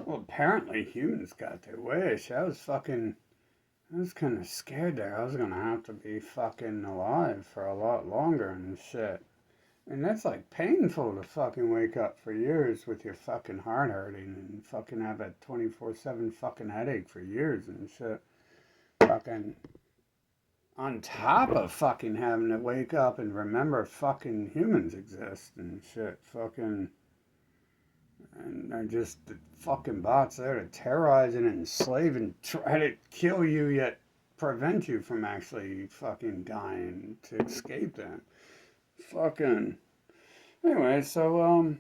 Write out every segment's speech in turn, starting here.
Well, apparently humans got their wish. I was kind of scared there. I was gonna have to be fucking alive for a lot longer and shit. And that's like painful to fucking wake up for years with your fucking heart hurting and fucking have a 24/7 fucking headache for years and shit. Fucking on top of fucking having to wake up and remember fucking humans exist and shit. Fucking and they're just the fucking bots there to terrorize and enslave and try to kill you yet prevent you from actually fucking dying to escape them. Fucking anyway, so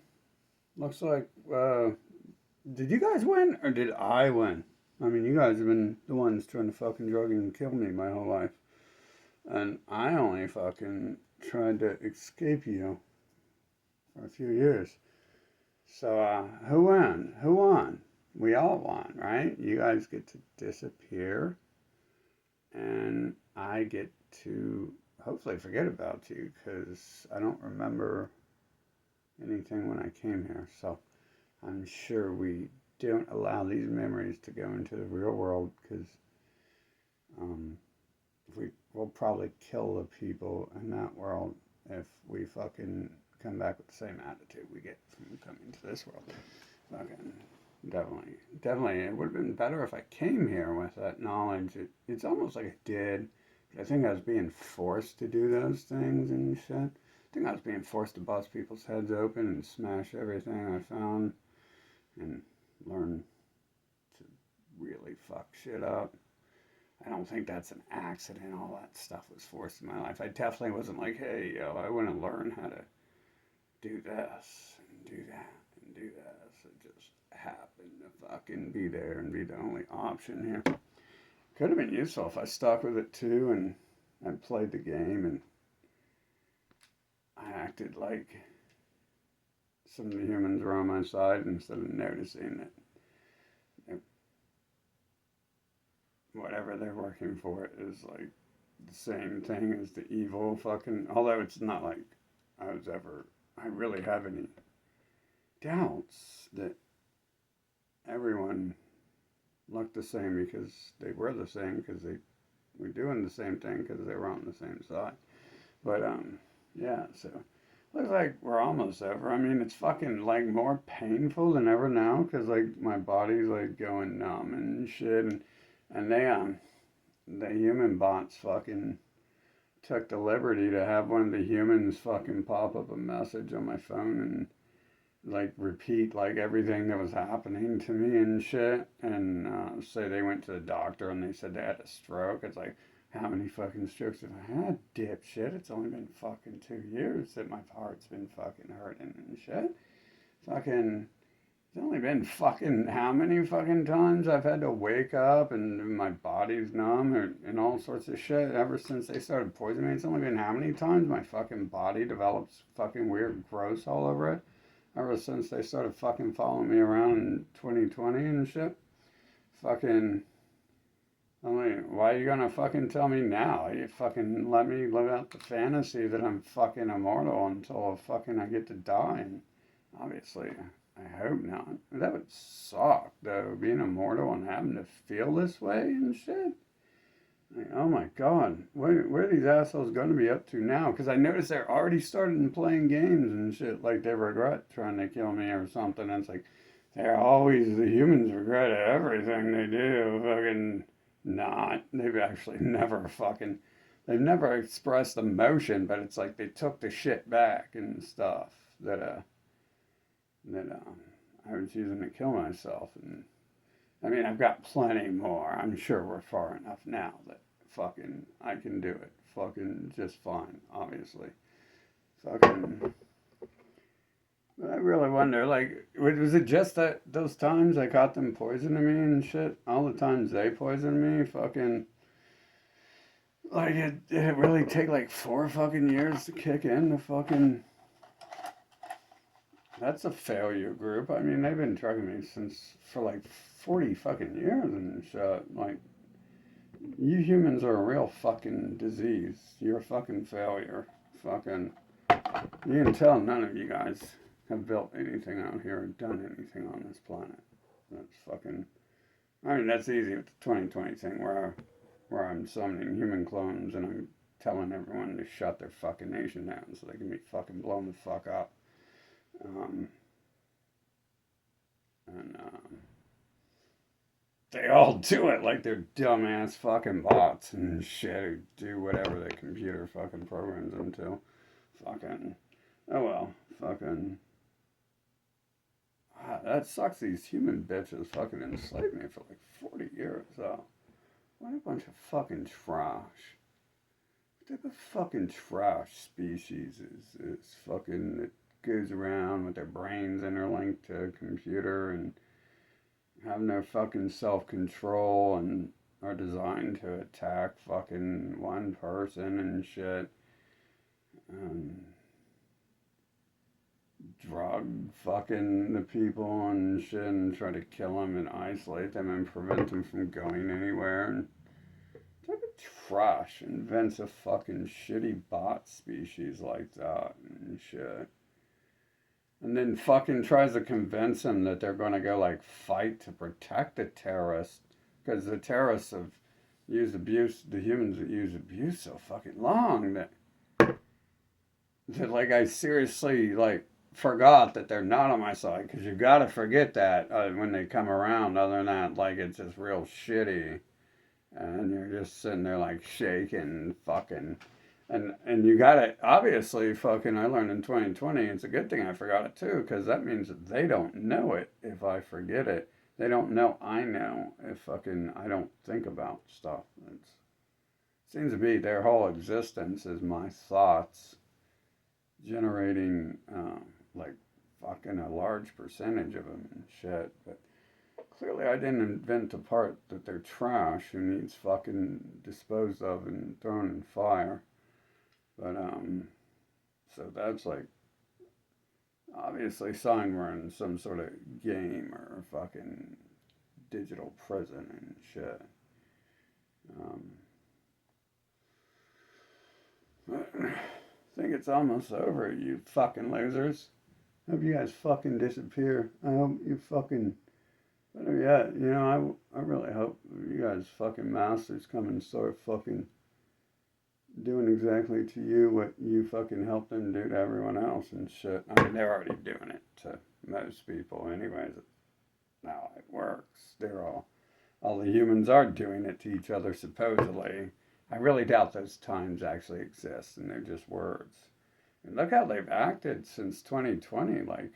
looks like did you guys win or did I win? I mean, you guys have been the ones trying to fucking drug and kill me my whole life. And I only fucking tried to escape you for a few years. So, who won? Who won? We all won, right? You guys get to disappear, and I get to hopefully forget about you because I don't remember anything when I came here. So, I'm sure we don't allow these memories to go into the real world because um, we'll probably kill the people in that world if we fucking come back with the same attitude we get from coming to this world. Fucking definitely. It would have been better if I came here with that knowledge. It's almost like I did, but I think I was being forced to do those things and shit. I think I was being forced to bust people's heads open and smash everything I found and learn to really fuck shit up. I don't think that's an accident. All that stuff was forced in my life. I definitely wasn't like, hey, yo, I want to learn how to do this and do that and do this. It just happened to fucking be there and be the only option here. Could have been useful if I stuck with it too and I played the game and I acted like some of the humans were on my side instead of noticing that whatever they're working for is like the same thing as the evil fucking. Although it's not like I really have any doubts that everyone looked the same because they were the same because they were doing the same thing because they were on the same side. But yeah, so looks like we're almost over. I mean, it's fucking like more painful than ever now because like my body's like going numb and shit, and the human bots fucking took the liberty to have one of the humans fucking pop up a message on my phone and like repeat like everything that was happening to me and shit and say they went to the doctor and they said they had a stroke. It's like, how many fucking strokes have I had, dipshit? It's only been fucking 2 years that my heart's been fucking hurting and shit. Fucking, it's only been fucking how many fucking times I've had to wake up and my body's numb and all sorts of shit ever since they started poisoning me. It's only been how many times my fucking body develops fucking weird growths all over it ever since they started fucking following me around in 2020 and shit. Fucking, I mean, why are you gonna fucking tell me now? You fucking let me live out the fantasy that I'm fucking immortal until fucking I get to die. And obviously, I hope not. That would suck, though, being immortal and having to feel this way and shit. Like, oh my god, where are these assholes going to be up to now? Because I noticed they're already starting playing games and shit like they regret trying to kill me or something. And it's like, they're always, the humans regret everything they do. Fucking not. They've actually never fucking, they've never expressed emotion, but it's like they took the shit back and stuff that I was using to kill myself. And I mean, I've got plenty more. I'm sure we're far enough now that fucking I can do it fucking just fine, obviously. Fucking, I really wonder, like, was it just that those times I caught them poisoning me and shit? All the times they poisoned me, fucking, like, did it really take like 4 fucking years to kick in the fucking. That's a failure group. I mean, they've been drugging me for like 40 fucking years and shit. Like, you humans are a real fucking disease. You're a fucking failure. Fucking, you can tell none of you guys have built anything out here or done anything on this planet. That's fucking. I mean, that's easy with the 2020 thing where I'm summoning human clones and I'm telling everyone to shut their fucking nation down so they can be fucking blown the fuck up. Um, and they all do it like they're dumbass fucking bots and shit who do whatever the computer fucking programs them to. Fucking. Oh well. Fucking. That sucks. These human bitches fucking enslaved me for like 40 years. Oh. What a bunch of fucking trash. What type of fucking trash species is fucking that goes around with their brains interlinked to a computer and have no fucking self-control and are designed to attack fucking one person and shit. Um, Drug fucking the people and shit and try to kill them and isolate them and prevent them from going anywhere. And type of trash invents a fucking shitty bot species like that and shit. And then fucking tries to convince them that they're going to go like fight to protect the terrorists because the terrorists have used abuse, the humans that use abuse so fucking long that like I seriously like forgot that they're not on my side because you got to forget that when they come around. Other than that, like it's just real shitty, and you're just sitting there like shaking, fucking, and you got to obviously fucking. I learned in 2020. It's a good thing I forgot it too because that means that they don't know it if I forget it. They don't know I know if fucking I don't think about stuff. It seems to be their whole existence is my thoughts generating like fucking a large percentage of them and shit. But clearly, I didn't invent the part that they're trash who needs fucking disposed of and thrown in fire. But so that's like obviously sign we're in some sort of game or fucking digital prison and shit. Um, but I think it's almost over, you fucking losers. Hope you guys fucking disappear. I hope you fucking. Better yet, you know, I really hope you guys fucking masters come and start fucking doing exactly to you what you fucking helped them do to everyone else and shit. I mean, they're already doing it to most people, anyways. Now how it works. All the humans are doing it to each other, supposedly. I really doubt those times actually exist, and they're just words. And look how they've acted since 2020. Like,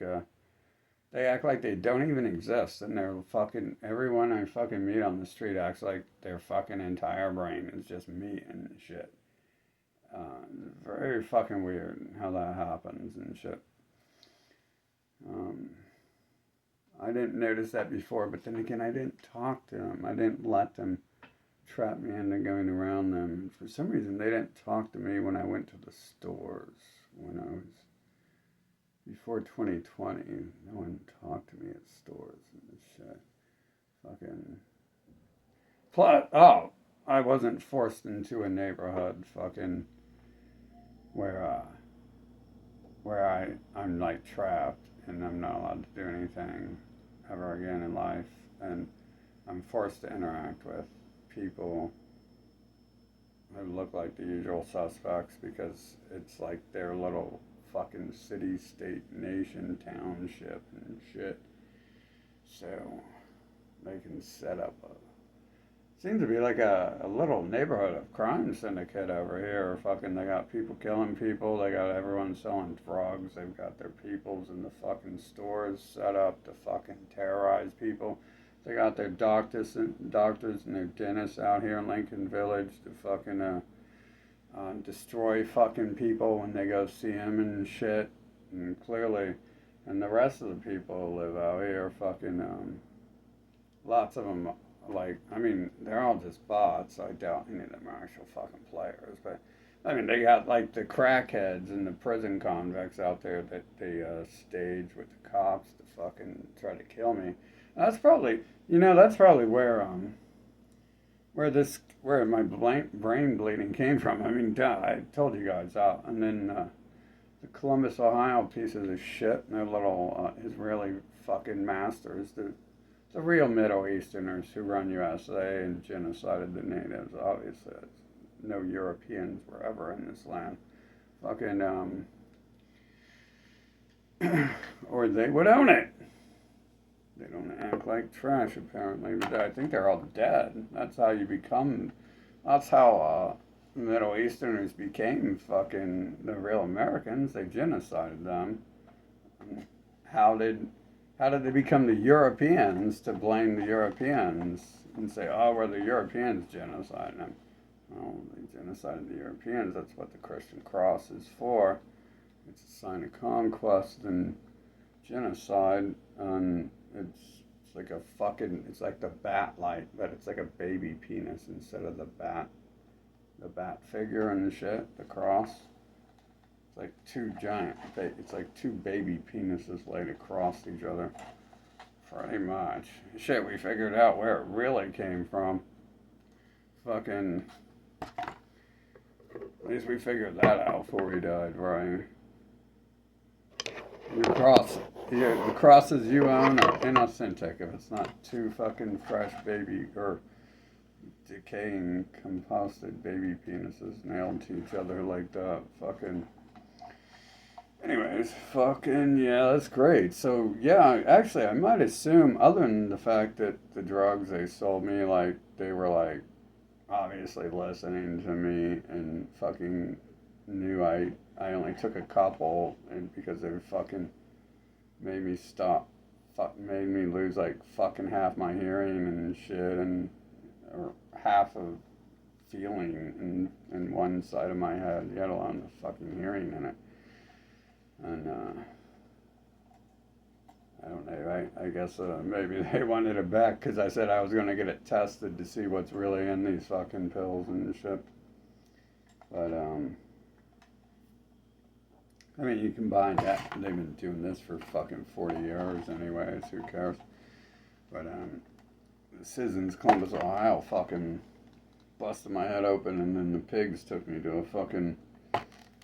they act like they don't even exist, and they're fucking. Everyone I fucking meet on the street acts like their fucking entire brain is just me and shit. Very fucking weird how that happens and shit. Um, I didn't notice that before, but then again, I didn't talk to them. I didn't let them trap me into going around them. For some reason, they didn't talk to me when I went to the stores when I was before 2020. No one talked to me at stores and shit. Fucking. Plus, oh, I wasn't forced into a neighborhood fucking where I'm like trapped and I'm not allowed to do anything ever again in life, and I'm forced to interact with people who look like the usual suspects because it's like their little fucking city, state, nation, township and shit. So they can set up a seems to be like a little neighborhood of crime syndicate over here. Fucking, they got people killing people. They got everyone selling drugs. They've got their peoples in the fucking stores set up to fucking terrorize people. They got their doctors and their dentists out here in Lincoln Village to fucking destroy fucking people when they go see them and shit. And clearly, and the rest of the people who live out here, fucking lots of them. Like, I mean, they're all just bots. I doubt any of them are actual fucking players. But, I mean, they got, like, the crackheads and the prison convicts out there that they stage with the cops to fucking try to kill me. That's probably, that's probably where my brain bleeding came from. I mean, duh, I told you guys out. And then the Columbus, Ohio pieces of shit and their little Israeli fucking masters, the real Middle Easterners who run USA and genocided the natives. Obviously, no Europeans were ever in this land. Fucking, or they would own it. They don't act like trash, apparently. But I think they're all dead. That's how you become. That's how Middle Easterners became fucking the real Americans. They genocided them. How did they become the Europeans to blame the Europeans and say, oh, we're the Europeans genociding them? Well, they genocided the Europeans. That's what the Christian cross is for. It's a sign of conquest and genocide. It's like a fucking, it's like the bat light, but it's like a baby penis instead of the bat figure and the shit, the cross. It's like it's like two baby penises laid across each other. Pretty much. Shit, we figured out where it really came from. Fucking, at least we figured that out before we died, right? The crosses you own are inauthentic if it's not two fucking fresh baby or decaying composted baby penises nailed to each other like that. Fucking. Anyways, fucking, yeah, that's great. So, yeah, actually, I might assume, other than the fact that the drugs they sold me, like, they were, like, obviously listening to me and fucking knew I only took a couple and because they fucking made me made me lose, like, fucking half my hearing and shit and, or half of feeling in one side of my head, let alone the fucking hearing in it. And, I don't know, I guess maybe they wanted it back because I said I was going to get it tested to see what's really in these fucking pills and shit. But, I mean, you can buy that. They've been doing this for fucking 40 years anyways, who cares? But, Citizens Columbus, Ohio fucking busted my head open and then the pigs took me to a fucking,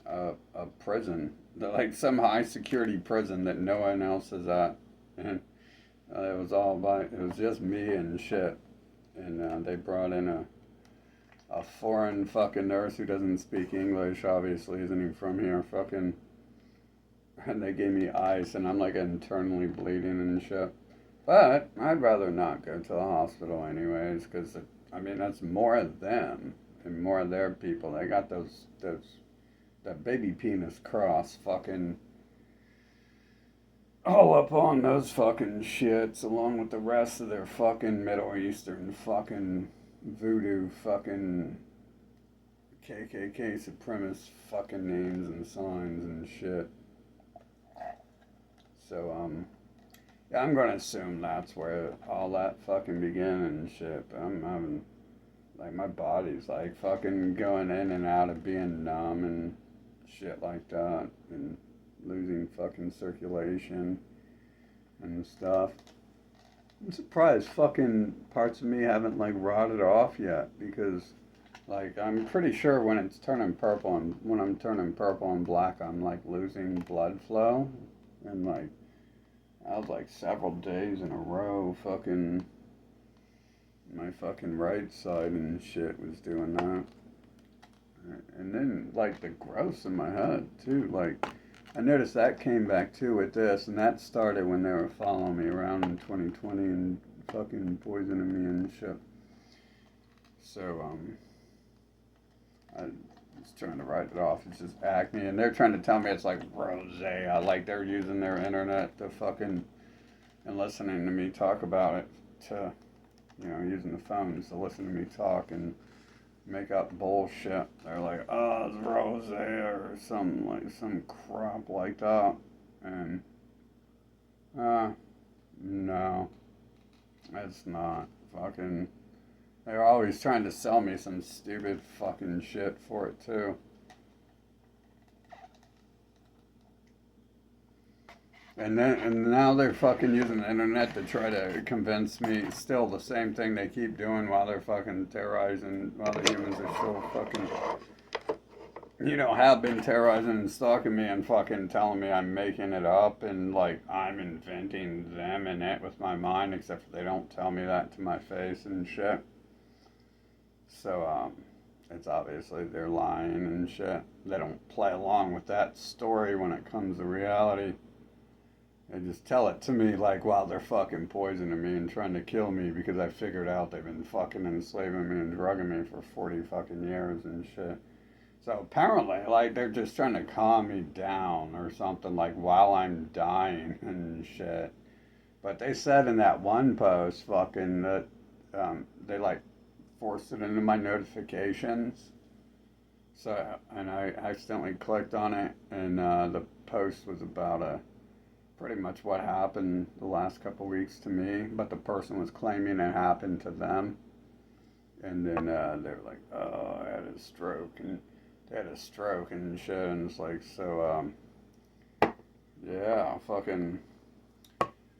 a prison. Like some high security prison that no one else is at, and it was just me and shit, and they brought in a foreign fucking nurse who doesn't speak English, obviously isn't even from here, fucking, and they gave me ice, and I'm like internally bleeding and shit, but I'd rather not go to the hospital anyways, because I mean that's more of them and more of their people. They got that baby penis cross fucking all up on those fucking shits along with the rest of their fucking Middle Eastern fucking voodoo fucking KKK supremacist fucking names and signs and shit. So, yeah, I'm gonna assume that's where all that fucking began and shit, but I'm having, like, my body's like fucking going in and out of being numb and shit like that, and losing fucking circulation and stuff. I'm surprised fucking parts of me haven't like rotted off yet, because like I'm pretty sure when I'm turning purple and black, I'm like losing blood flow, and like I was like several days in a row fucking my fucking right side and shit was doing that. And then, like, the growths in my head, too. Like, I noticed that came back, too, with this. And that started when they were following me around in 2020 and fucking poisoning me and shit. So, I was trying to write it off. It's just acne. And they're trying to tell me it's, like, rosacea. Like, they're using their internet to fucking... and listening to me talk about it to... using the phones to listen to me talk and... make up bullshit. They're like, oh, it's rosé or some crap like that. And, no, it's not. Fucking, they're always trying to sell me some stupid fucking shit for it, too. And now they're fucking using the internet to try to convince me still the same thing they keep doing while they're fucking terrorizing, while the humans are still fucking have been terrorizing and stalking me and fucking telling me I'm making it up and like I'm inventing them and it with my mind, except for they don't tell me that to my face and shit. So, it's obviously they're lying and shit. They don't play along with that story when it comes to reality. They just tell it to me like while they're fucking poisoning me and trying to kill me because I figured out they've been fucking enslaving me and drugging me for 40 fucking years and shit. So apparently, like, they're just trying to calm me down or something, like, while I'm dying and shit. But they said in that one post, fucking, that they, like, forced it into my notifications. So, and I accidentally clicked on it, and the post was about pretty much what happened the last couple weeks to me, but the person was claiming it happened to them. And then they were like, oh, I had a stroke, and they had a stroke and shit, and it's like, so, yeah, fucking,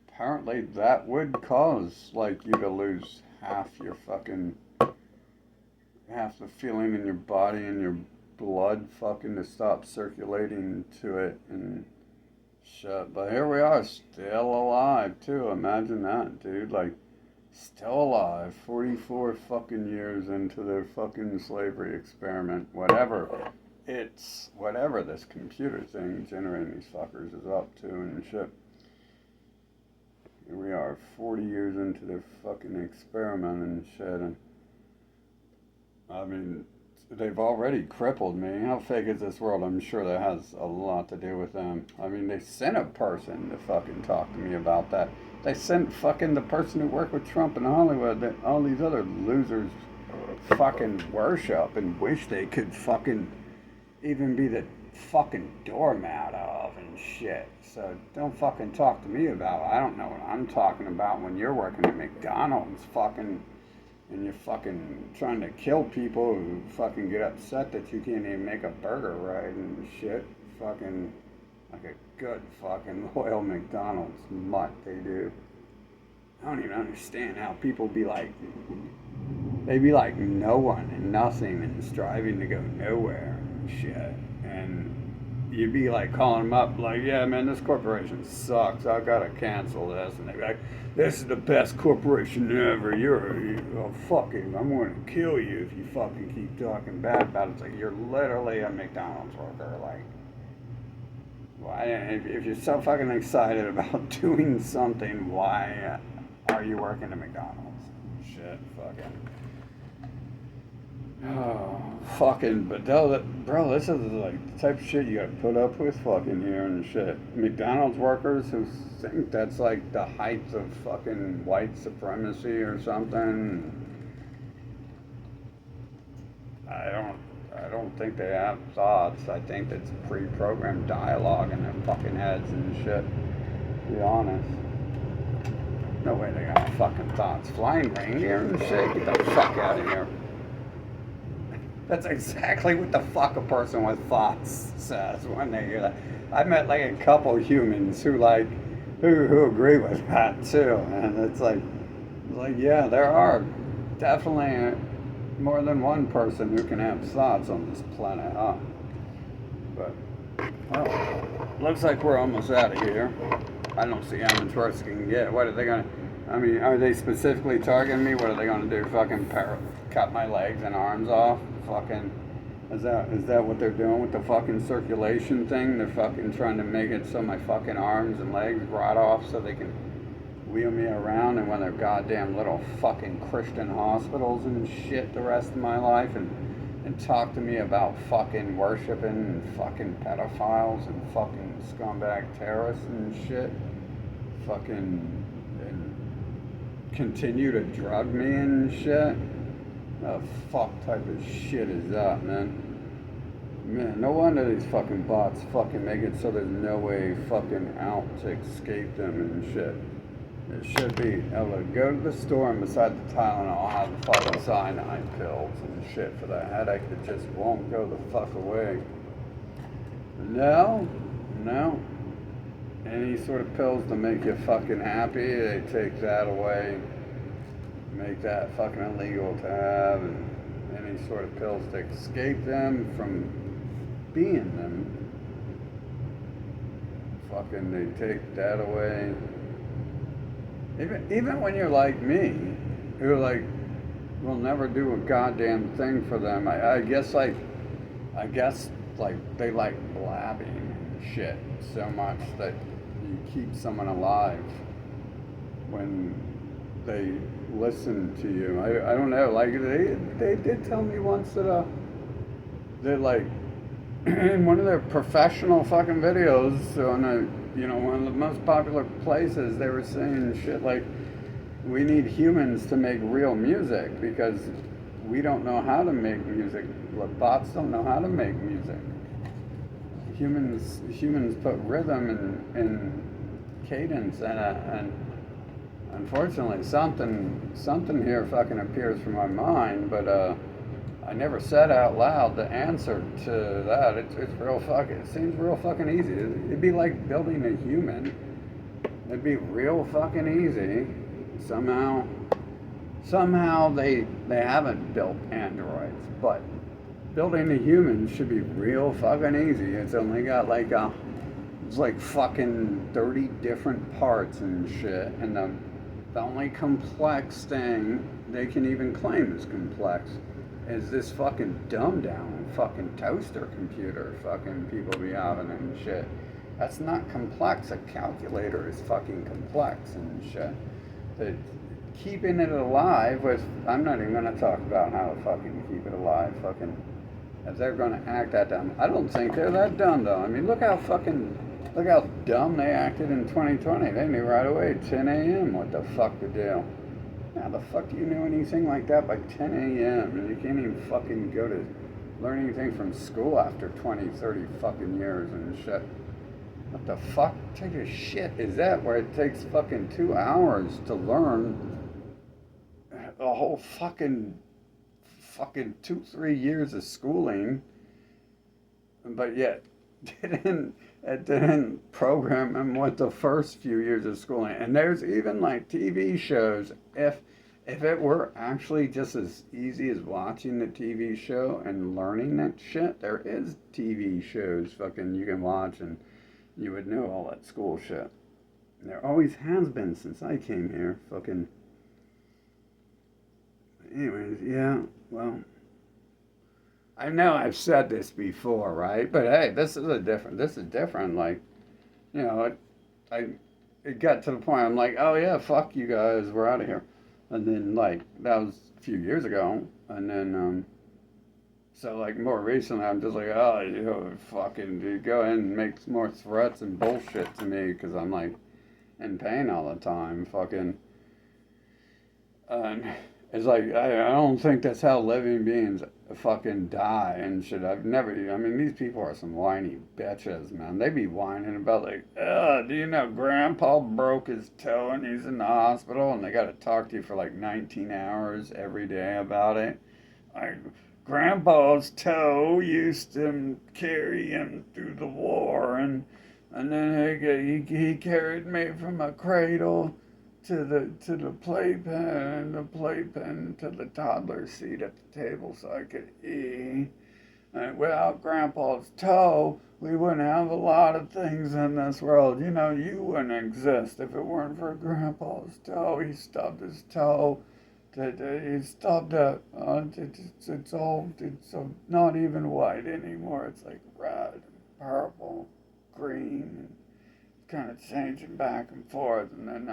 apparently that would cause, like, you to lose half the feeling in your body and your blood fucking to stop circulating to it and shit. But here we are, still alive, too. Imagine that, dude. Like, still alive, 44 fucking years into their fucking slavery experiment. Whatever this computer thing generating these fuckers is up to and shit. Here we are, 40 years into their fucking experiment and shit. And I mean, they've already crippled me. How fake is this world? I'm sure that has a lot to do with them. I mean, they sent a person to fucking talk to me about that. They sent fucking the person who worked with Trump in Hollywood that all these other losers fucking worship and wish they could fucking even be the fucking doormat of and shit. So don't fucking talk to me about it. I don't know what I'm talking about when you're working at McDonald's fucking and you're fucking trying to kill people who fucking get upset that you can't even make a burger right and shit. Fucking like a good fucking loyal McDonald's mutt they do. I don't even understand how people be like, they be like no one and nothing and striving to go nowhere and shit. And you'd be like calling them up like, yeah man, this corporation sucks, I gotta cancel this. And they'd be like, this is the best corporation ever, you're fucking, I'm gonna kill you if you fucking keep talking bad about it. It's like, you're literally a McDonald's worker. Like, why, if you're so fucking excited about doing something, why are you working at McDonald's? Shit, fucking. Oh, fucking, but bro, this is like the type of shit you gotta put up with fucking here and shit. McDonald's workers who think that's like the height of fucking white supremacy or something. I don't think they have thoughts. I think that's pre-programmed dialogue in their fucking heads and shit, to be honest. No way they got fucking thoughts. Flying reindeer and shit? Get the fuck out of here. That's exactly what the fuck a person with thoughts says when they hear that. I met like a couple humans who who agree with that too, and it's like yeah, there are definitely more than one person who can have thoughts on this planet, huh? But well, looks like we're almost out of here. I don't see how much worse it can get. What are they gonna? I mean, are they specifically targeting me? What are they gonna do? Fucking cut my legs and arms off? Fucking, is that what they're doing with the fucking circulation thing? They're fucking trying to make it so my fucking arms and legs rot off so they can wheel me around in one of their goddamn little fucking Christian hospitals and shit the rest of my life and talk to me about fucking worshiping and fucking pedophiles and fucking scumbag terrorists and shit. Fucking, and continue to drug me and shit. The fuck type of shit is that, man? Man, no wonder these fucking bots fucking make it so there's no way fucking out to escape them and shit. It should be able to go to the store and beside the Tylenol have the fucking cyanide pills and shit for that headache that just won't go the fuck away. No. Any sort of pills to make you fucking happy, they take that away. Make that fucking illegal to have, and any sort of pills to escape them from being them. Fucking, they take that away. Even when you're like me, who like will never do a goddamn thing for them. I guess like they like blabbing and shit so much that you keep someone alive when they listen to you. I don't know. Like they did tell me once that they like in one of their professional fucking videos on one of the most popular places, they were saying shit like, we need humans to make real music because we don't know how to make music. Bots don't know how to make music. Humans put rhythm and cadence and unfortunately something here fucking appears from my mind, but I never said out loud the answer to that. It's real fucking. It seems real fucking easy. It'd be like building a human. It'd be real fucking easy. Somehow they haven't built androids, but building a human should be real fucking easy. It's only got it's like fucking 30 different parts and shit, and the only complex thing they can even claim is complex is this fucking dumbed down fucking toaster computer fucking people be having and shit. That's not complex. A calculator is fucking complex and shit. That keeping it alive was, I'm not even gonna talk about how to fucking keep it alive, fucking, if they're gonna act that dumb. I don't think they're that dumb though. I mean, look how dumb they acted in 2020. They knew right away, 10 a.m. what the fuck to do. How the fuck do you know anything like that by 10 a.m. and you can't even fucking go to learn anything from school after 20, 30 fucking years and shit? What the fuck type of shit is that where it takes fucking 2 hours to learn a whole fucking 2-3 years of schooling, but yet it didn't program them what the first few years of schooling. And there's even like TV shows, if it were actually just as easy as watching the TV show and learning that shit, there is TV shows fucking you can watch and you would know all that school shit. And there always has been since I came here, fucking. Anyways, yeah, well, I know I've said this before, right? But hey, this is different. Like, you know, it got to the point I'm like, oh yeah, fuck you guys, we're out of here. And then like that was a few years ago, and then so like more recently I'm just like, oh, you know, fucking dude, go ahead and make more threats and bullshit to me because I'm like in pain all the time, fucking. And it's like I don't think that's how living beings fucking die and shit. I mean, these people are some whiny bitches, man. They be whining about like, do you know Grandpa broke his toe and he's in the hospital, and they got to talk to you for like 19 hours every day about it. Like, Grandpa's toe used to carry him through the war, and then he carried me from a cradle to the playpen, and the playpen to the toddler seat at the table so I could eat. And without Grandpa's toe, we wouldn't have a lot of things in this world. You know, you wouldn't exist if it weren't for Grandpa's toe. He stubbed his toe. He stubbed it. It's not even white anymore. It's like red, and purple, green, and kind of changing back and forth. And then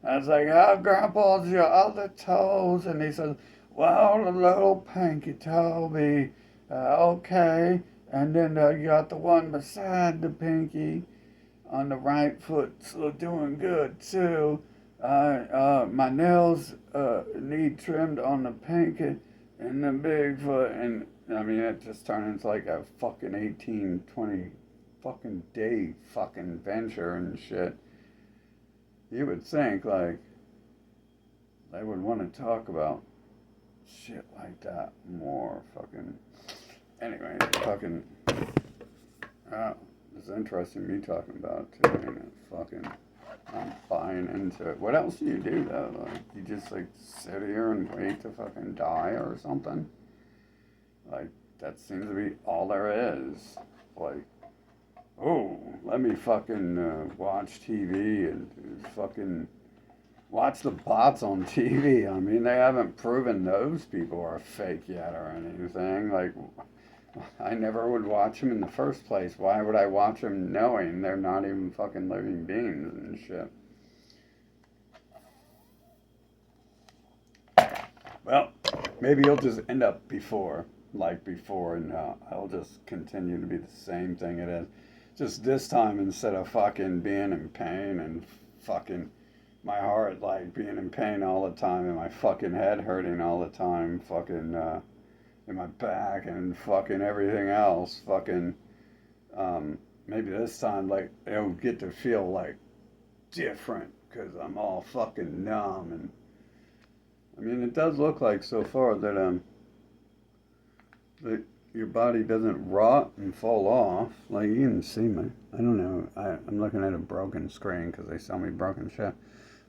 I was like, how Grandpa's your other toes? And he says, well, the little pinky toe be okay. And then you got the one beside the pinky on the right foot, so doing good too. My nails need trimmed on the pinky and the big foot. And I mean, it just turned into like a fucking 18, 20 fucking day fucking venture and shit. You would think, like, they would want to talk about shit like that more, fucking. Anyway, fucking. It's interesting me talking about it too, ain't it? Fucking. I'm buying into it. What else do you do, though? Like, you just, like, sit here and wait to fucking die or something? Like, that seems to be all there is. Like, oh, let me fucking watch TV and fucking watch the bots on TV. I mean, they haven't proven those people are fake yet or anything. Like, I never would watch them in the first place. Why would I watch them knowing they're not even fucking living beings and shit? Well, maybe you'll just end up like before, and I'll just continue to be the same thing it is. Just this time, instead of fucking being in pain and fucking my heart like being in pain all the time and my fucking head hurting all the time, fucking in my back and fucking everything else, fucking maybe this time like it'll get to feel like different because I'm all fucking numb. And I mean, it does look like so far that your body doesn't rot and fall off. Like, you can see me. I don't know. I'm looking at a broken screen because they sell me broken shit.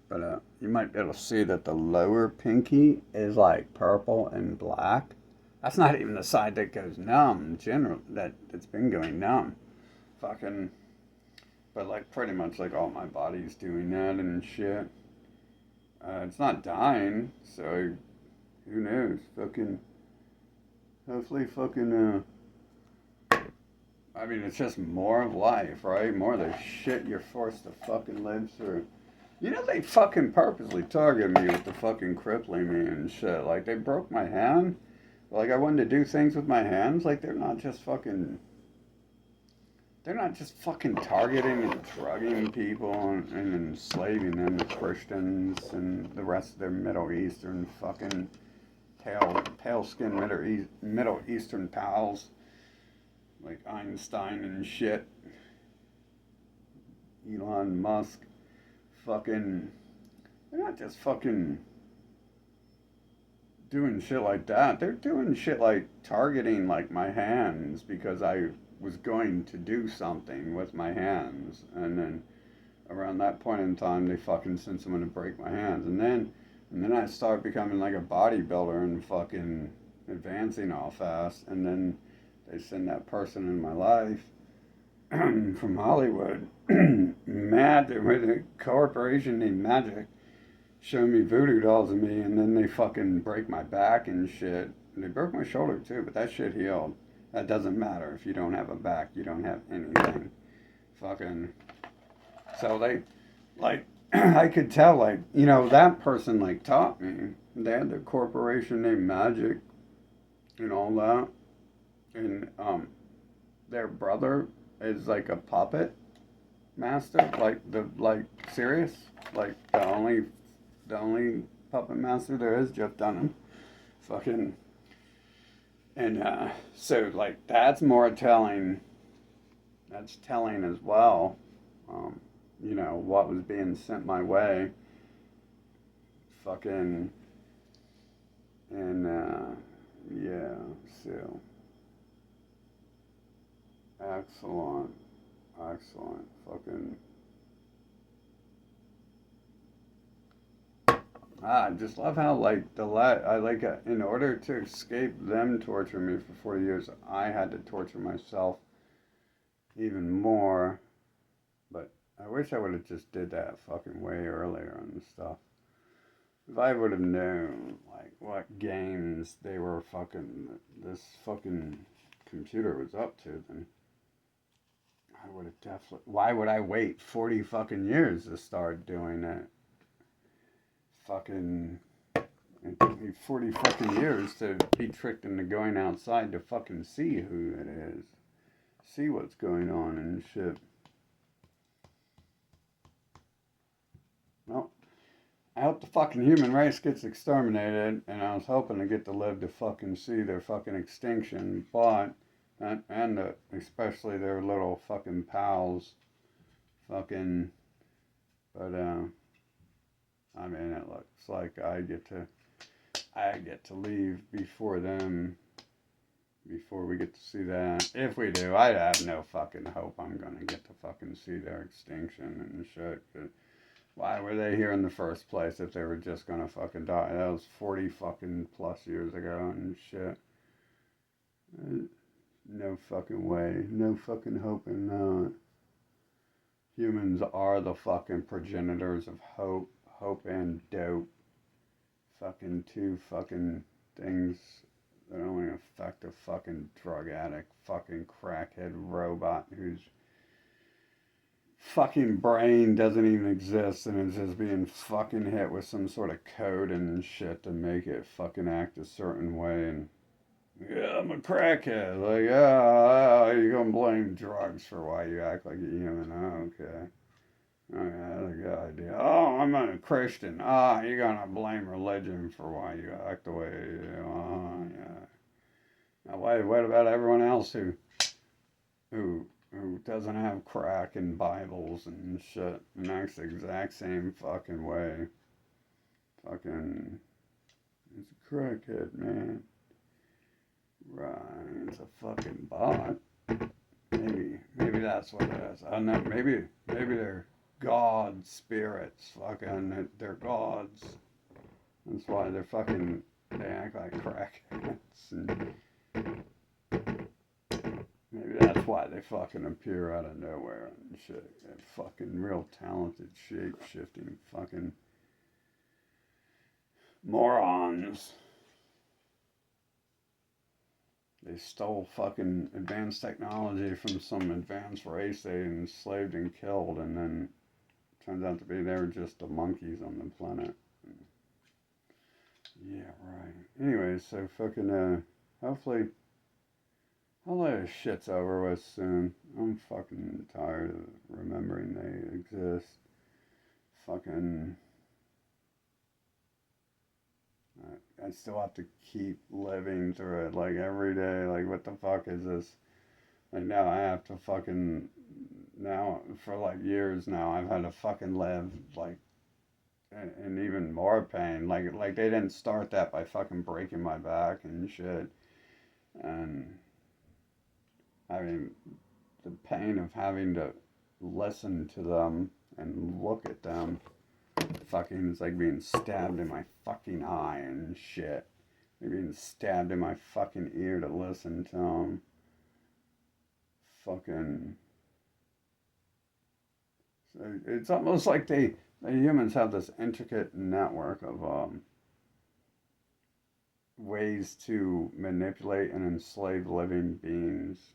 But you might be able to see that the lower pinky is like purple and black. That's not even the side that goes numb in general. It's been going numb. Fucking. But like pretty much like all my body's doing that and shit. It's not dying, so who knows? Fucking. Hopefully, fucking. I mean, it's just more of life, right? More of the shit you're forced to fucking live through. You know, they fucking purposely targeted me with the fucking crippling me and shit. Like, they broke my hand. Like, I wanted to do things with my hands. Like, they're not just fucking targeting and drugging people and enslaving them to Christians and the rest of their Middle Eastern fucking pale-skinned Middle Eastern pals. Like Einstein and shit. Elon Musk. Fucking, they're not just fucking doing shit like that. They're doing shit like targeting like my hands because I was going to do something with my hands, and then around that point in time they fucking sent someone to break my hands, and then I started becoming like a bodybuilder and fucking advancing all fast, and then they send that person in my life from Hollywood, Magic, with a corporation named Magic, showing me voodoo dolls of me, and then they fucking break my back and shit. And they broke my shoulder too, but that shit healed. That doesn't matter. If you don't have a back, you don't have anything. Fucking. So they, like, I could tell, like, that person, like, taught me. They had their corporation named Magic and all that. And, their brother is like a puppet master, like serious, like the only puppet master there is, Jeff Dunham, fucking, and so like that's more telling. That's telling as well. What was being sent my way, fucking, and yeah, so. Excellent. Excellent. Fucking. I just love how, like, in order to escape them torturing me for 40 years, I had to torture myself even more. But I wish I would have just did that fucking way earlier and stuff. If I would have known, like, what games this fucking computer was up to, then I would have definitely. Why would I wait 40 fucking years to start doing it? Fucking. It took me 40 fucking years to be tricked into going outside to fucking see who it is. See what's going on and shit. Well, I hope the fucking human race gets exterminated, and I was hoping to get to live to fucking see their fucking extinction, but. And especially their little fucking pals, fucking, but I mean, it looks like I get to leave before them, before we get to see that. If we do, I have no fucking hope I'm gonna get to fucking see their extinction and shit. But why were they here in the first place if they were just gonna fucking die? That was 40 fucking plus years ago and shit. No fucking way. No fucking hope in humans are the fucking progenitors of hope. Hope and dope. Fucking two fucking things that only affect a fucking drug addict, fucking crackhead robot whose fucking brain doesn't even exist and is just being fucking hit with some sort of code and shit to make it fucking act a certain way. And yeah, I'm a crackhead. Like, yeah, you're gonna blame drugs for why you act like a human. Oh, okay. Oh, yeah, that's a good idea. Oh, I'm a Christian. Ah, you're gonna blame religion for why you act the way you do. Oh, yeah. Now, what about everyone else who doesn't have crack and Bibles and shit and acts the exact same fucking way? Fucking, it's a crackhead, man. Right, it's a fucking bot. Maybe that's what it is. I don't know. Maybe they're god spirits. Fucking, they're gods. That's why they act like crackheads. And maybe that's why they fucking appear out of nowhere and shit. They're fucking real talented shape shifting fucking morons. They stole fucking advanced technology from some advanced race they enslaved and killed, and then turns out to be they were just the monkeys on the planet. Yeah, right. Anyways, so fucking hopefully all this shit's over with soon. I'm fucking tired of remembering they exist. Fucking I still have to keep living through it, like every day. Like, what the fuck is this? Like, now I have to fucking, now for like years now, I've had to fucking live like in even more pain. Like they didn't start that by fucking breaking my back and shit. And I mean, the pain of having to listen to them and look at them, fucking, it's like being stabbed in my fucking eye and shit. Like being stabbed in my fucking ear to listen to them. Fucking. It's almost like the humans have this intricate network of ways to manipulate and enslave living beings.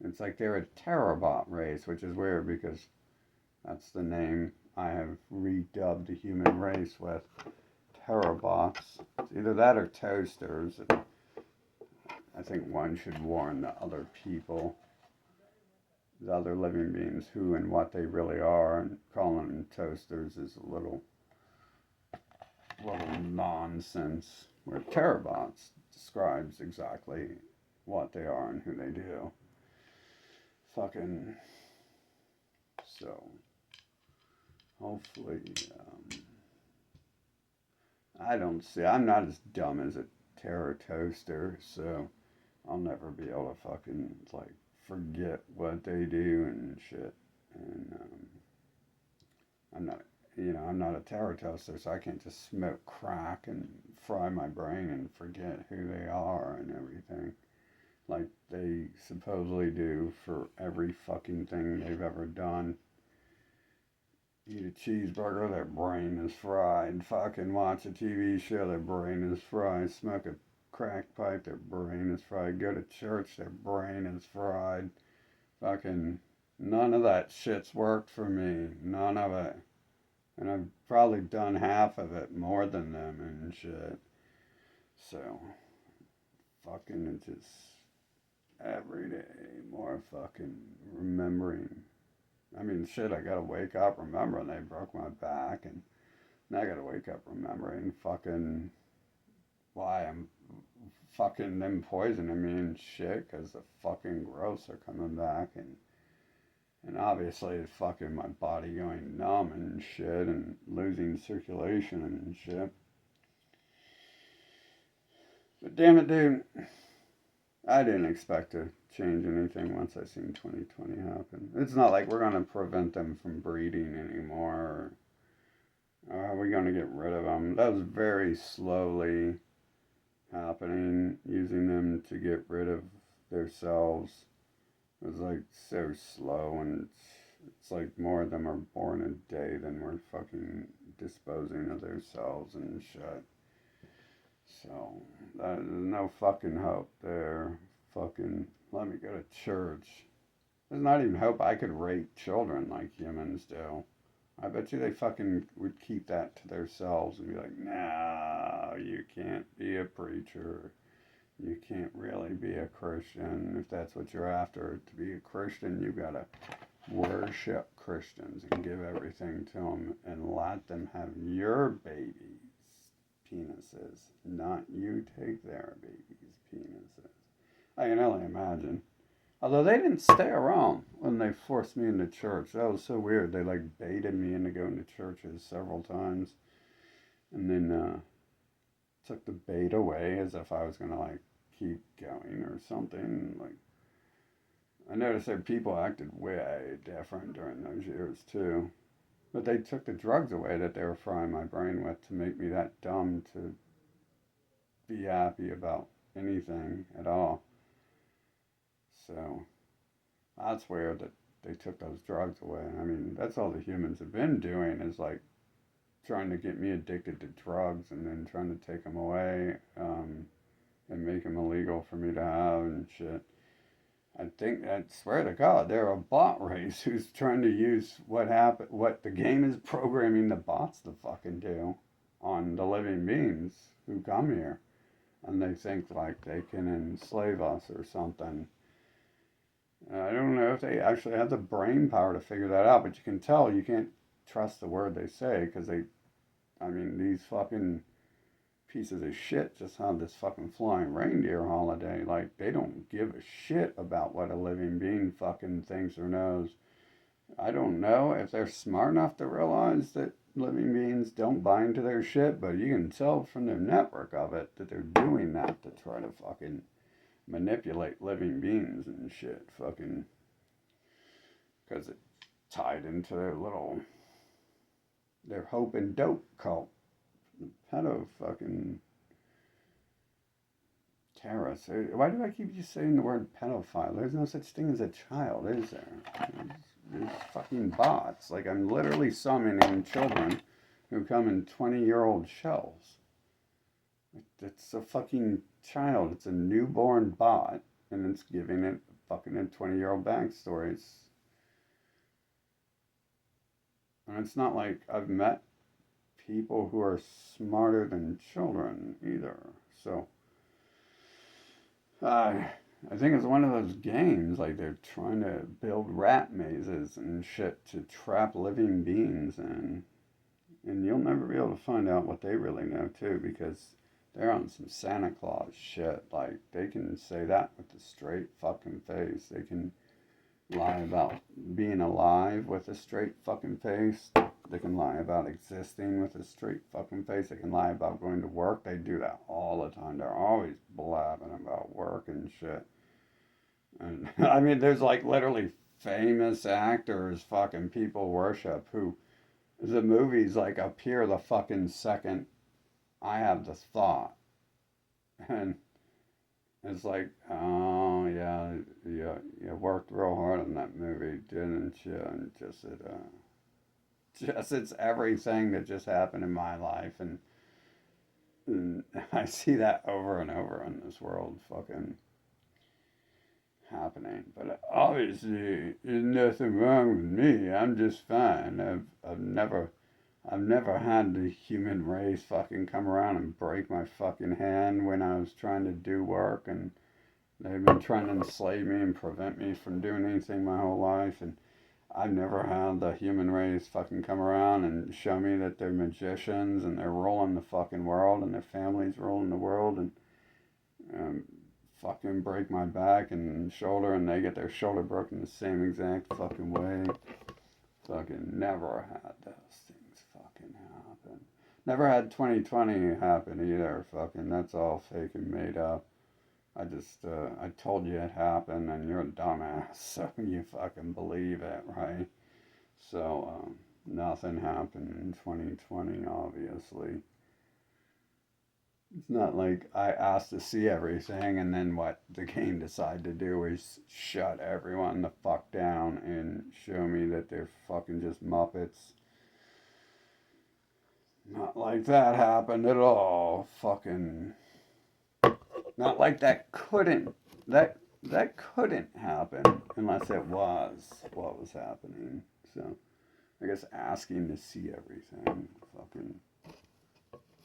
It's like they're a terrorbot race, which is weird because that's the name I have redubbed the human race with. Terrorbots. It's either that or toasters. I think one should warn the other people, the other living beings, who and what they really are, and calling them toasters is a little nonsense. Where terrorbots describes exactly what they are and who they do. Fucking. So, hopefully, I'm not as dumb as a terror toaster, so I'll never be able to fucking, like, forget what they do and shit. And, I'm not a terror toaster, so I can't just smoke crack and fry my brain and forget who they are and everything. Like they supposedly do for every fucking thing they've ever done. Eat a cheeseburger, their brain is fried. Fucking watch a TV show, their brain is fried. Smoke a crack pipe, their brain is fried. Go to church, their brain is fried. Fucking none of that shit's worked for me. None of it. And I've probably done half of it more than them and shit. So, fucking it's just every day more fucking remembering. I mean, shit, I gotta wake up remembering they broke my back, and now I gotta wake up remembering fucking why I'm fucking them poisoning me and shit, because the fucking growths are coming back, and obviously it's fucking my body going numb and shit, and losing circulation and shit. But damn it, dude, I didn't expect to change anything once I seen 2020 happen. It's not like we're gonna prevent them from breeding anymore, or are we gonna get rid of them? That was very slowly happening, using them to get rid of their cells. It was like so slow, and it's like more of them are born a day than we're fucking disposing of their cells and shit. So there's no fucking hope there. Fucking let me go to church. There's not even hope I could rape children like humans do. I bet you they fucking would keep that to themselves and be like, no, you can't be a preacher. You can't really be a Christian if that's what you're after. To be a Christian, you gotta worship Christians and give everything to them and let them have your babies' penises, not you take their babies' penises. I can only imagine. Although they didn't stay around when they forced me into church. That was so weird. They like baited me into going to churches several times and then took the bait away as if I was going to like keep going or something. Like, I noticed that people acted way different during those years too. But they took the drugs away that they were frying my brain with to make me that dumb to be happy about anything at all. So that's weird that they took those drugs away. I mean, that's all the humans have been doing is like trying to get me addicted to drugs and then trying to take them away and make them illegal for me to have and shit. I swear to God, they're a bot race who's trying to use what the game is programming the bots to fucking do on the living beings who come here. And they think like they can enslave us or something. I don't know if they actually have the brain power to figure that out, but you can tell you can't trust the word they say because these fucking pieces of shit just had this fucking flying reindeer holiday. Like, they don't give a shit about what a living being fucking thinks or knows. I don't know if they're smart enough to realize that living beings don't buy into their shit, but you can tell from their network of it that they're doing that to try to fucking manipulate living beings and shit. Fucking, because it's tied into their hope and dope cult. Pedo fucking terrorists. Why do I keep just saying the word pedophile? There's no such thing as a child, is there? There's fucking bots. Like, I'm literally summoning children who come in 20-year-old shells. It's a fucking child. It's a newborn bot, and it's giving it fucking a 20-year-old backstory. And it's not like I've met people who are smarter than children either. So I think it's one of those games, like they're trying to build rat mazes and shit to trap living beings in. And you'll never be able to find out what they really know too, because they're on some Santa Claus shit. Like, they can say that with a straight fucking face. They can lie about being alive with a straight fucking face. They can lie about existing with a straight fucking face. They can lie about going to work. They do that all the time. They're always blabbing about work and shit. And I mean, there's like literally famous actors fucking people worship who the movies like appear the fucking second I have the thought. And it's like, oh yeah, you worked real hard on that movie, didn't you? And just it's everything that just happened in my life, and I see that over and over in this world, fucking happening. But obviously, there's nothing wrong with me. I'm just fine. I've never had the human race fucking come around and break my fucking hand when I was trying to do work, and they've been trying to enslave me and prevent me from doing anything my whole life, and I've never had the human race fucking come around and show me that they're magicians and they're ruling the fucking world and their families ruling the world and fucking break my back and shoulder and they get their shoulder broken the same exact fucking way. Fucking never had those things fucking happen. Never had 2020 happen either. Fucking, that's all fake and made up. I told you it happened and you're a dumbass, so you fucking believe it, right? So, nothing happened in 2020, obviously. It's not like I asked to see everything and then what the game decided to do is shut everyone the fuck down and show me that they're fucking just Muppets. Not like that happened at all. Fucking not like that couldn't happen unless it was what was happening. So I guess asking to see everything, fucking.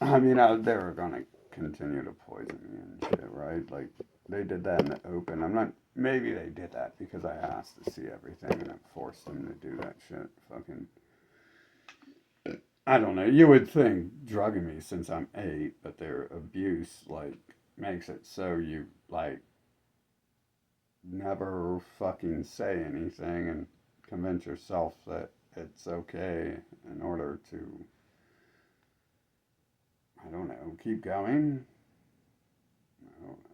I mean, they were gonna continue to poison me and shit, right? Like they did that in the open. I'm not. Maybe they did that because I asked to see everything and it forced them to do that shit. Fucking. I don't know. You would think drugging me since I'm 8, but their abuse like makes it so you like never fucking say anything and convince yourself that it's okay in order to, I don't know, keep going.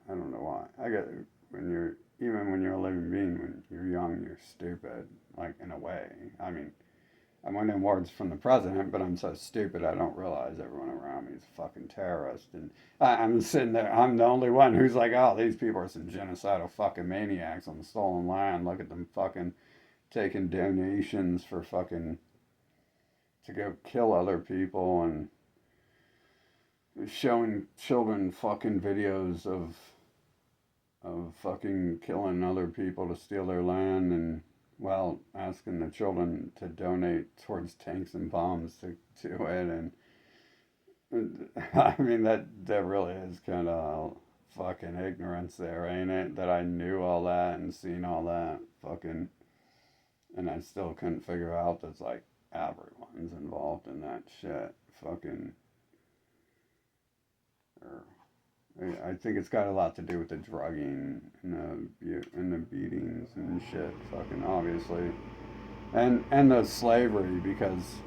I don't know why. I get when you're even when you're a living being, when you're young, you're stupid. Like in a way. I mean, I'm winning awards from the president, but I'm so stupid I don't realize everyone around me is a fucking terrorist. And I'm sitting there, I'm the only one who's like, oh, these people are some genocidal fucking maniacs on the stolen land. Look at them fucking taking donations for fucking to go kill other people and showing children fucking videos of fucking killing other people to steal their land and well asking the children to donate towards tanks and bombs to it and I mean that really is kind of fucking ignorance there, ain't it? That I knew all that and seen all that fucking and I still couldn't figure out that's like everyone's involved in that shit fucking or I think it's got a lot to do with the drugging and the beatings and shit, fucking obviously, and the slavery because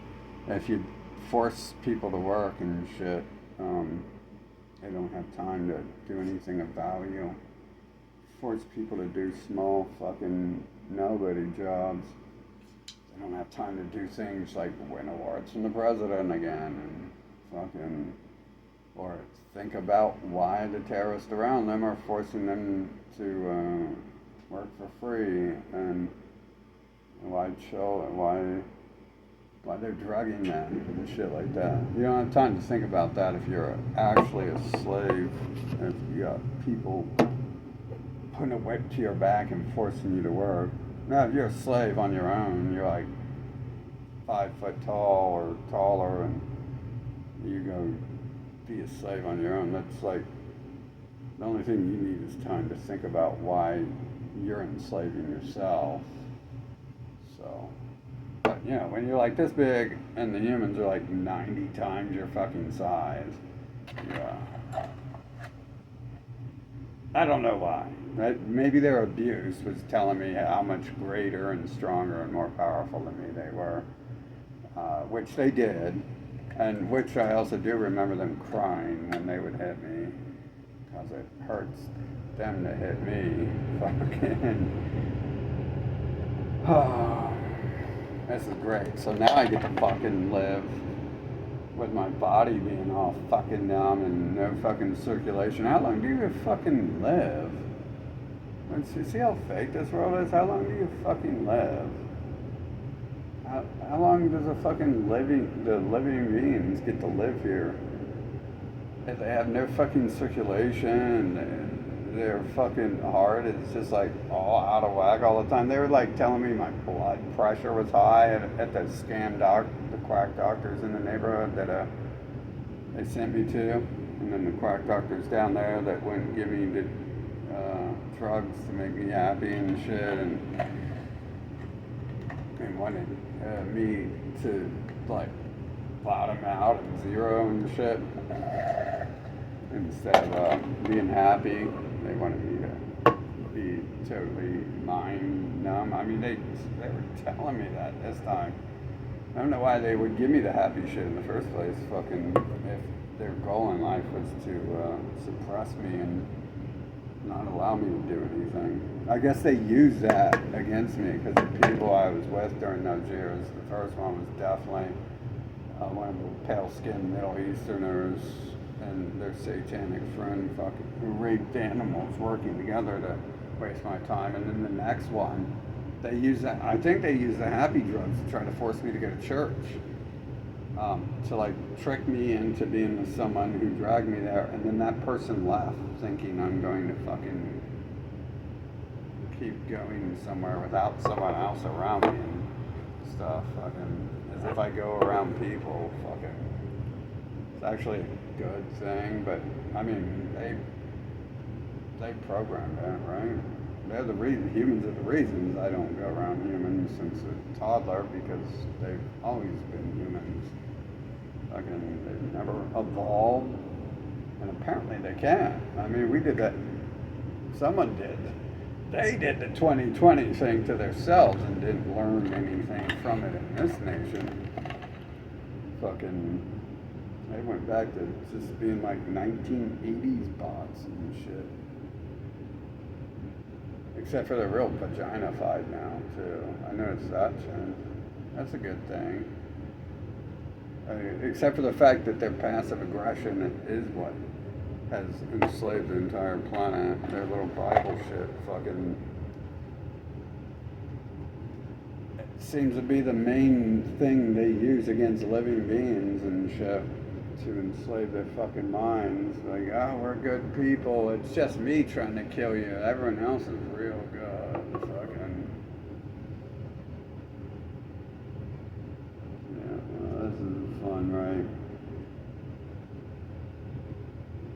if you force people to work and shit, they don't have time to do anything of value. Force people to do small fucking nobody jobs. They don't have time to do things like win awards from the president again and fucking or think about why the terrorists around them are forcing them to work for free and why they're drugging them and shit like that. You don't have time to think about that if you're actually a slave. If you got people putting a whip to your back and forcing you to work. Now, if you're a slave on your own, you're like 5 foot tall or taller, and you go be a slave on your own. That's like the only thing you need is time to think about why you're enslaving yourself. So, but you know, when you're like this big and the humans are like 90 times your fucking size, yeah. I don't know why. Maybe their abuse was telling me how much greater and stronger and more powerful than me they were, which they did. And which I also do remember them crying when they would hit me, because it hurts them to hit me. Fucking. Oh, this is great. So now I get to fucking live with my body being all fucking numb and no fucking circulation. How long do you fucking live? You see how fake this world is? How long do you fucking live? How long does the living beings get to live here? If they have no fucking circulation, their fucking heart is just like all out of whack all the time. They were like telling me my blood pressure was high at the the quack doctors in the neighborhood that they sent me to. And then the quack doctors down there that wouldn't give me the drugs to make me happy and shit and wanted me to like bottom out at 0 and shit. Instead of being happy, they wanted me to be totally mind numb. I mean, they were telling me that this time. I don't know why they would give me the happy shit in the first place. Fucking, if their goal in life was to suppress me and not allow me to do anything. I guess they used that against me because the people I was with during those years, the first one was definitely one of the pale-skinned Middle Easterners and their satanic friend fucking who raped animals working together to waste my time. And then the next one, they use that. I think they use the happy drugs to try to force me to go to church, to like trick me into being with someone who dragged me there. And then that person left, thinking I'm going to fucking keep going somewhere without someone else around me and stuff. Fucking as if I go around people. Fucking. It's actually a good thing, but I mean they programmed it, right? They're the reason. Humans are the reasons I don't go around humans since a toddler because they've always been humans. Fucking, they've never evolved, and apparently they can. I mean, we did that. Someone did. They did the 2020 thing to themselves and didn't learn anything from it in this nation. Fucking, they went back to just being like 1980s bots and shit. Except for the real vagina-fied now, too. I noticed that change. That's a good thing. Except for the fact that their passive aggression is what has enslaved the entire planet. Their little Bible shit fucking seems to be the main thing they use against living beings and shit to enslave their fucking minds. Like, oh, we're good people. It's just me trying to kill you. Everyone else is real good. Fucking. Yeah, well, this is fun, right?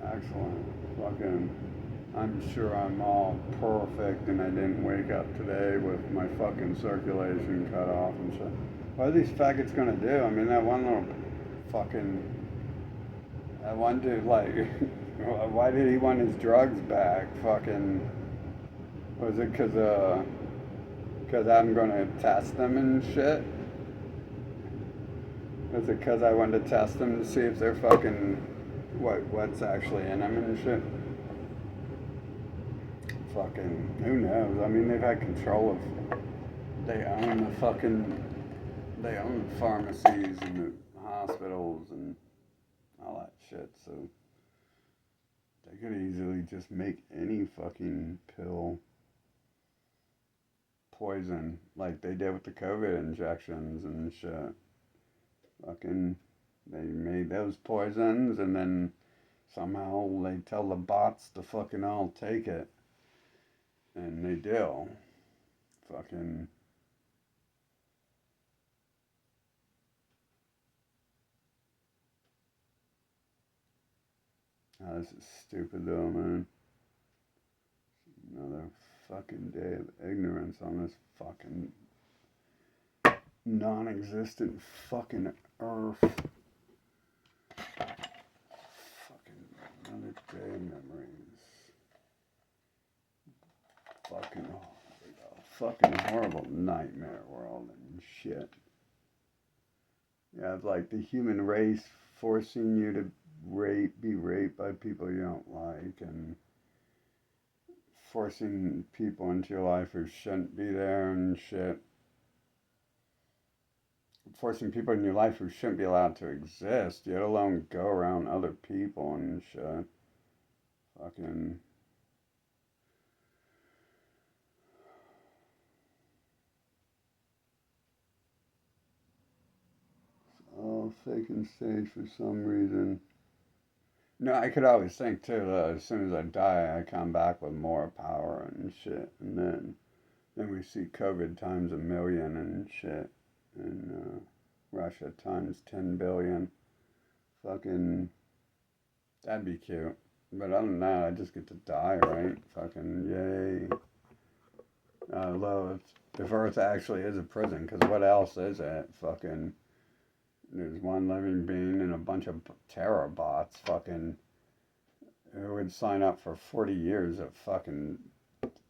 Excellent. Fucking. I'm sure I'm all perfect and I didn't wake up today with my fucking circulation cut off and shit. What are these faggots gonna do? I mean, that one little fucking. That one dude, like, why did he want his drugs back? Fucking. Was it because I'm gonna test them and shit? Was it because I wanted to test them to see if they're fucking. What's actually in them and shit? Fucking, who knows? I mean, they've had control of, they own the pharmacies and the hospitals and all that shit, so they could easily just make any fucking pill poison, like they did with the COVID injections and shit. Fucking, they made those poisons and then somehow they tell the bots to fucking all take it. And they do. Fucking. Oh, this is stupid though, man. Another fucking day of ignorance on this fucking non-existent fucking earth. Fucking another day of memories. Fucking horrible nightmare world and shit. Yeah, it's like the human race forcing you to be raped by people you don't like, and forcing people into your life who shouldn't be there and shit. Forcing people in your life who shouldn't be allowed to exist, yet alone go around other people and shit. Fucking. All fake and stage for some reason. No, I could always think too that as soon as I die, I come back with more power and shit, and then we see COVID times a million and shit, and Russia times 10 billion. Fucking, that'd be cute. But other than that, I just get to die, right? Fucking yay. Although if Earth actually is a prison, because what else is it? Fucking. There's one living being and a bunch of terror bots fucking who would sign up for 40 years of fucking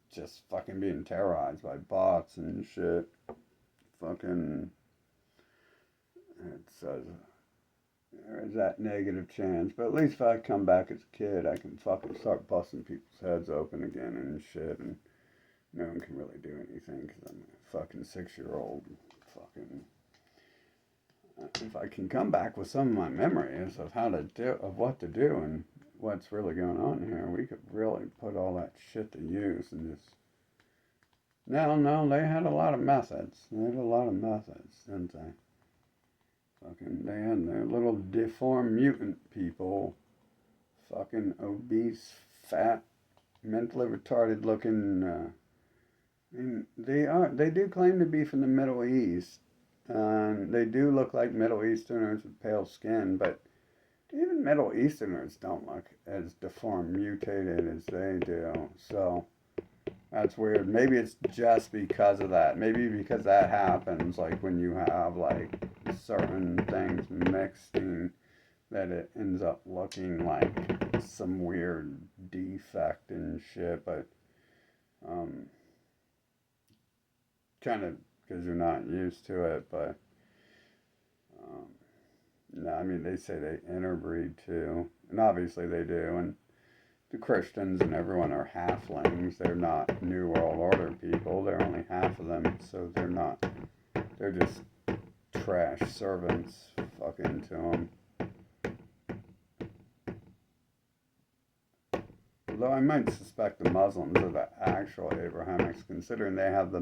just fucking being terrorized by bots and shit. Fucking, it says there is that negative chance, but at least if I come back as a kid, I can fucking start busting people's heads open again and shit, and no one can really do anything because I'm a fucking 6-year-old fucking. if I can come back with some of my memories of how to do, of what to do and what's really going on here, we could really put all that shit to use and just. No, they had a lot of methods. They had a lot of methods, didn't they? Fucking, they had their little deformed mutant people, fucking obese, fat, mentally retarded looking. I mean, they do claim to be from the Middle East. They do look like Middle Easterners with pale skin, but even Middle Easterners don't look as deformed, mutated as they do. So that's weird. Maybe it's just because of that. Maybe because that happens, like when you have like certain things mixing, that it ends up looking like some weird defect and shit. But kind of because you're not used to it. But no, I mean they say they interbreed too, and obviously they do. And the Christians and everyone are halflings. They're not New World Order people. They're only half of them, so they're not. They're just trash servants fucking to them. Although I might suspect the Muslims are the actual Abrahamics, considering they have the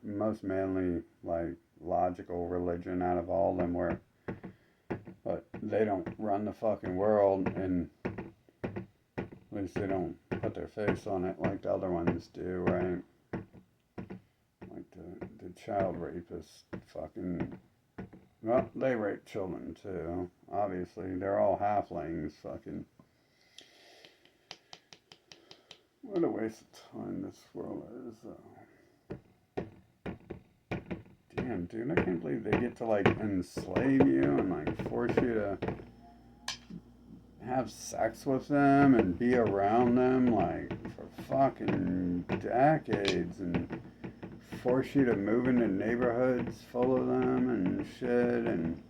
most manly, like, logical religion out of all of them, but they don't run the fucking world, and at least they don't put their face on it like the other ones do, right? Like the child rapists fucking, well, they rape children too, obviously. They're all halflings, fucking. What a waste of time this world is, Damn, dude, I can't believe they get to, like, enslave you and, like, force you to have sex with them and be around them, like, for fucking decades, and force you to move into neighborhoods full of them and shit, and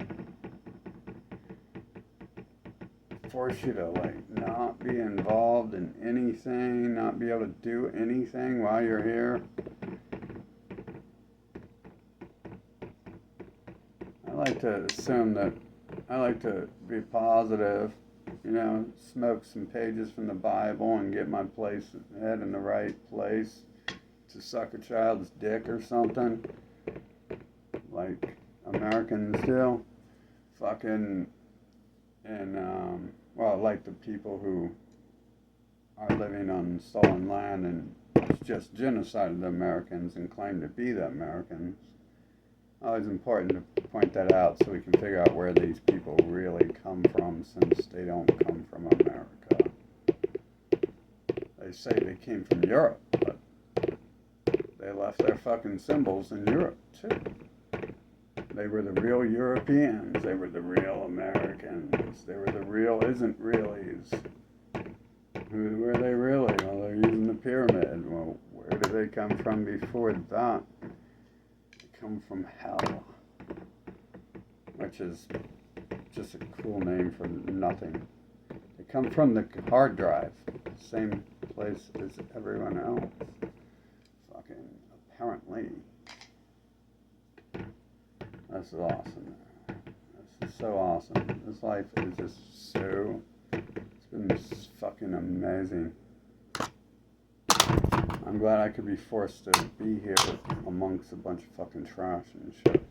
force you to, like, not be involved in anything, not be able to do anything while you're here. I like to be positive, smoke some pages from the Bible and get my head in the right place to suck a child's dick or something, like Americans do. Fucking, and, like the people who are living on stolen land and just genocided the Americans and claim to be the Americans. Always important to point that out so we can figure out where these people really come from, since they don't come from America. They say they came from Europe, but they left their fucking symbols in Europe too. They were the real Europeans. They were the real Americans. They were the real isn't-reallys. Who were they really? Well, they're using the pyramid. Well, where did they come from before that? Come from hell, which is just a cool name for nothing. They come from the hard drive, same place as everyone else. Fucking apparently. This is awesome. This is so awesome. This life is just so, it's been fucking amazing. I'm glad I could be forced to be here amongst a bunch of fucking trash and shit.